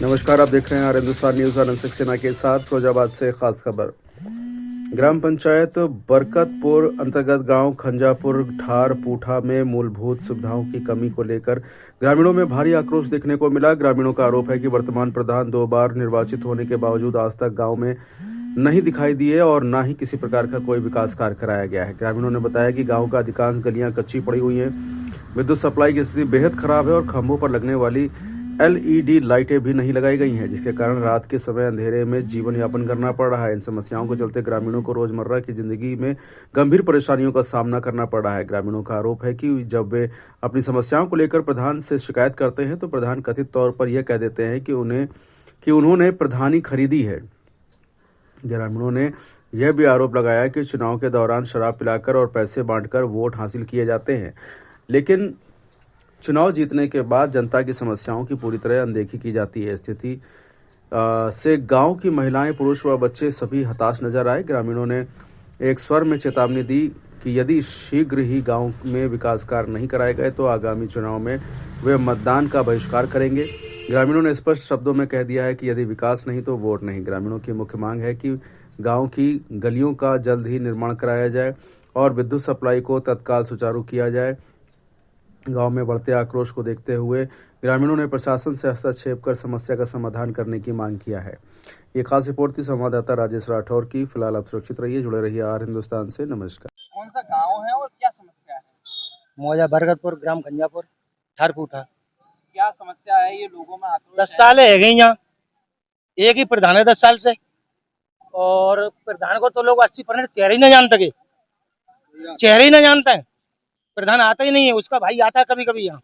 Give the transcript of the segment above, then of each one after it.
नमस्कार, आप देख रहे हैं हिंदुस्तान न्यूज और अंशक सेना के साथ। फिरोजाबाद से खास खबर। ग्राम पंचायत बरकतपुर अंतर्गत गांव खंजापुर ठार पूठा में मूलभूत सुविधाओं की कमी को लेकर ग्रामीणों में भारी आक्रोश देखने को मिला। ग्रामीणों का आरोप है कि वर्तमान प्रधान 2 बार निर्वाचित होने के बावजूद आज तक गांव में नहीं दिखाई दिए और न ही किसी प्रकार का कोई विकास कार्य कराया गया है। ग्रामीणों ने बताया कि गांव का अधिकांश गलियां कच्ची पड़ी हुई हैं, विद्युत सप्लाई की स्थिति बेहद खराब है और खंभों पर लगने वाली एलईडी लाइटें भी नहीं लगाई गई हैं, जिसके कारण रात के समय अंधेरे में जीवन यापन करना पड़ रहा है। इन समस्याओं के चलते ग्रामीणों को रोजमर्रा की जिंदगी में गंभीर परेशानियों का सामना करना पड़ रहा है। ग्रामीणों का आरोप है कि जब वे अपनी समस्याओं को लेकर प्रधान से शिकायत करते हैं तो प्रधान कथित तौर पर यह कह देते हैं कि उन्होंने प्रधानी खरीदी है। ग्रामीणों ने यह भी आरोप लगाया कि चुनाव के दौरान शराब पिलाकर और पैसे बांटकर वोट हासिल किए जाते हैं, लेकिन चुनाव जीतने के बाद जनता की समस्याओं की पूरी तरह अनदेखी की जाती है। स्थिति से गांव की महिलाएं, पुरुष व बच्चे सभी हताश नजर आए। ग्रामीणों ने एक स्वर में चेतावनी दी कि यदि शीघ्र ही गांव में विकास कार्य नहीं कराए गए तो आगामी चुनाव में वे मतदान का बहिष्कार करेंगे। ग्रामीणों ने स्पष्ट शब्दों में कह दिया है कि यदि विकास नहीं तो वोट नहीं। ग्रामीणों की मुख्य मांग है कि गांव की गलियों का जल्द ही निर्माण कराया जाए और विद्युत सप्लाई को तत्काल सुचारू किया जाए। गांव में बढ़ते आक्रोश को देखते हुए ग्रामीणों ने प्रशासन से हस्तक्षेप कर समस्या का समाधान करने की मांग किया है। ये खास रिपोर्ट थी संवाददाता राजेश राठौर की। फिलहाल आप सुरक्षित रहिए, जुड़े रहिए आर हिंदुस्तान से। नमस्कार। कौन सा गांव है और क्या समस्या है? मौजा बरगतपुर ग्राम खंजापुर ठारपूठा। क्या समस्या है? ये लोगों में आक्रोश 10 साल है गई यहाँ, एक ही प्रधान है 10 साल से, और प्रधान को तो लोग 80% चेहरे ही न जानते के, चेहरे ही न जानते हैं। प्रधान आता ही नहीं है, उसका भाई आता है कभी कभी यहाँ,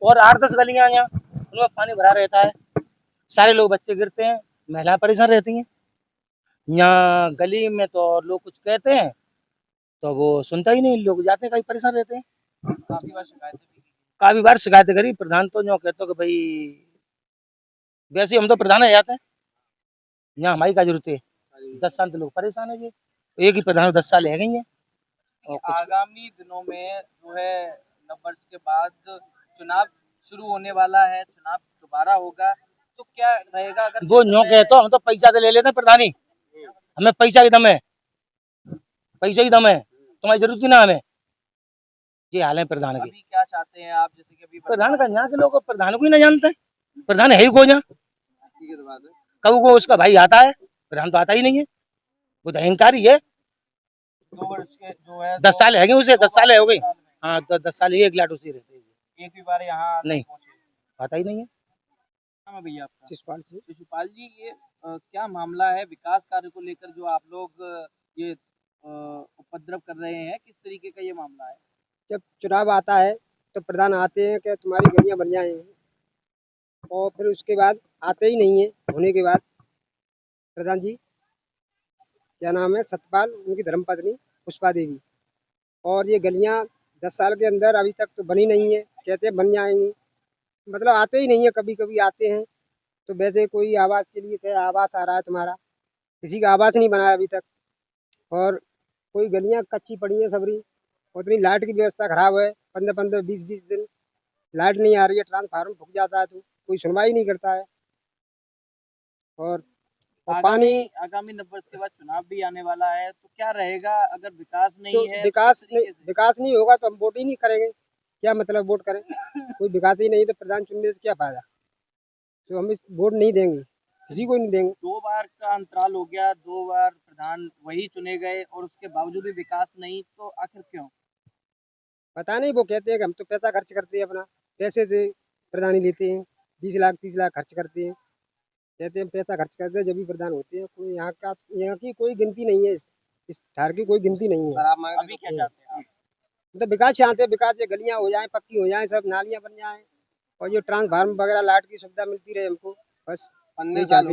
और 8-10 गलियां यहाँ उनमें पानी भरा रहता है। सारे लोग बच्चे गिरते हैं, महिलाएं परेशान रहती हैं। यहाँ गली में तो लोग कुछ कहते हैं तो वो सुनता ही नहीं, लोग जाते हैं कहीं परेशान रहते हैं। काफी बार शिकायतें भी की। काफी बार शिकायतें करी, प्रधान तो जो कहते हो कि भाई वैसे हम तो प्रधान है जाते हैं, यहाँ हमारी क्या जरूरत है। 10 साल तो लोग परेशान है जी, एक ही प्रधान 10 साल है गई है। और कुछ आगामी दिनों में जो है नववर्ष के बाद चुनाव शुरू होने वाला है, चुनाव दोबारा होगा तो क्या रहेगा? अगर वो न्यो कहते हो हम तो पैसा तो ले लेते हैं प्रधानी, हमें पैसा की दम है, पैसा की दम है, तुम्हारी जरूरत ही ना हमें। ये हाल है प्रधान की। अभी क्या चाहते हैं आप? जैसे कि अभी प्रधान का यहाँ के लोग प्रधान को ही ना जानते हैं, प्रधान है ही को यहाँ, कब को उसका भाई आता है, प्रधान तो आता ही नहीं है, वो तो अहंकारी है। 2 वर्ष के जो है 10 साल है गए उसे, 10 साल हो गई। हाँ तो 10 साल एक लाट उसी रहते हैं, एक भी बार यहाँ नहीं पहुंचे। आता ही नहीं है। नाम है भैया आपका? शिशुपाल सिंह। शिशुपाल जी, ये क्या मामला है विकास कार्य को लेकर जो आप लोग ये उपद्रव कर रहे हैं? किस तरीके का ये मामला है? जब चुनाव आता है तो प्रधान आते हैं कि तुम्हारी गलियां बन जाएंगी, और फिर उसके बाद आते ही नहीं है। होने के बाद प्रधान जी क्या नाम है, सतपाल, उनकी धर्मपत्नी पुष्पा देवी, और ये गलियां 10 साल के अंदर अभी तक तो बनी नहीं है। कहते हैं बन जाएंगी, मतलब आते ही नहीं है। कभी कभी आते हैं तो वैसे कोई आवास के लिए क्या आवास आ रहा है तुम्हारा, किसी का आवास नहीं बनाया अभी तक। और कोई गलियां कच्ची पड़ी हैं सबरी, उतनी लाइट की व्यवस्था खराब है। 15-15, 20-20 दिन लाइट नहीं आ रही है, ट्रांसफार्मर फूक जाता है तो कोई सुनवाई नहीं करता है। और पानी, आगामी नववर्ष के बाद चुनाव भी आने वाला है तो क्या रहेगा अगर विकास नहीं जो है? विकास नहीं होगा तो हम वोट ही नहीं करेंगे। क्या मतलब वोट करें, कोई विकास ही नहीं तो प्रधान चुनने से क्या फायदा। तो हम इस वोट नहीं देंगे, किसी को नहीं देंगे। 2 बार का अंतराल हो गया, 2 बार प्रधान वही चुने गए और उसके बावजूद भी विकास नहीं, तो आखिर क्यों? पता नहीं, वो कहते हैं कि हम तो पैसा खर्च करते हैं, अपना पैसे से प्रधानी लेते हैं, 20 लाख 30 लाख खर्च करते हैं। कहते हैं पैसा खर्च करते हैं जब भी प्रधान होते हैं। कोई यहाँ की कोई गिनती नहीं है, इस ठार की कोई गिनती नहीं है। अभी क्या चाहते हैं आप? तो विकास चाहते हैं, विकास ये गलियां हो जाएं, पक्की हो जाएं, सब नालियां बन जाएं, और जो ट्रांसफार्मर वगैरह लाइट की सुविधा मिलती रहे हमको, बस 15 साल